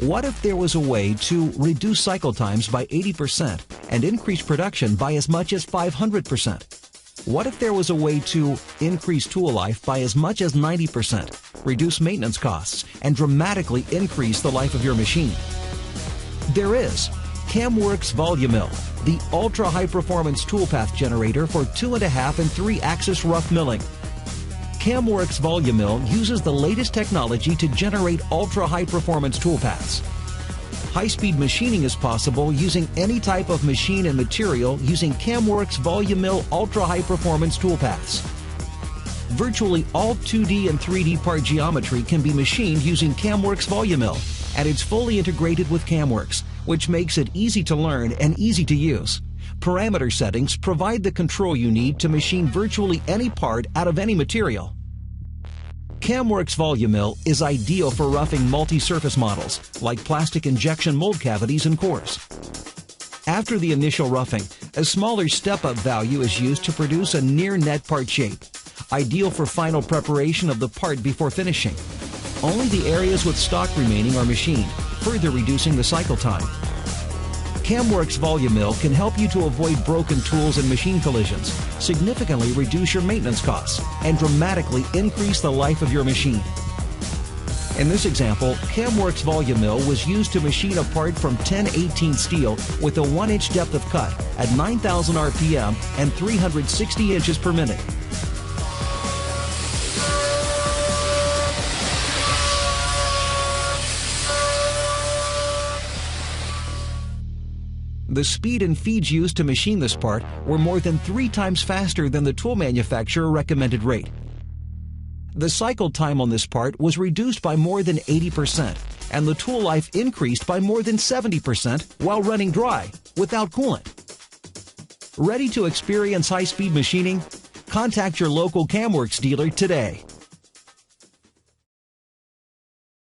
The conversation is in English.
What if there was a way to reduce cycle times by 80% and increase production by as much as 500%? What if there was a way to increase tool life by as much as 90%, reduce maintenance costs, and dramatically increase the life of your machine? There is CAMWorks VoluMill, the ultra-high-performance toolpath generator for 2.5 and 3-axis rough milling. CAMWorks VoluMill uses the latest technology to generate ultra-high-performance toolpaths. High-speed machining is possible using any type of machine and material using CAMWorks VoluMill ultra-high-performance toolpaths. Virtually all 2D and 3D part geometry can be machined using CAMWorks VoluMill, and it's fully integrated with CAMWorks, which makes it easy to learn and easy to use. Parameter settings provide the control you need to machine virtually any part out of any material. CAMWorks VoluMill is ideal for roughing multi-surface models, like plastic injection mold cavities and cores. After the initial roughing, a smaller step-up value is used to produce a near-net part shape, ideal for final preparation of the part before finishing. Only the areas with stock remaining are machined, further reducing the cycle time. CAMWorks VoluMill can help you to avoid broken tools and machine collisions, significantly reduce your maintenance costs, and dramatically increase the life of your machine. In this example, CAMWorks VoluMill was used to machine a part from 10/18 steel with a 1-inch depth of cut at 9,000 RPM and 360 inches per minute. The speed and feeds used to machine this part were more than 3 times faster than the tool manufacturer recommended rate. The cycle time on this part was reduced by more than 80%, and the tool life increased by more than 70% while running dry, without coolant. Ready to experience high-speed machining? Contact your local CAMWorks dealer today.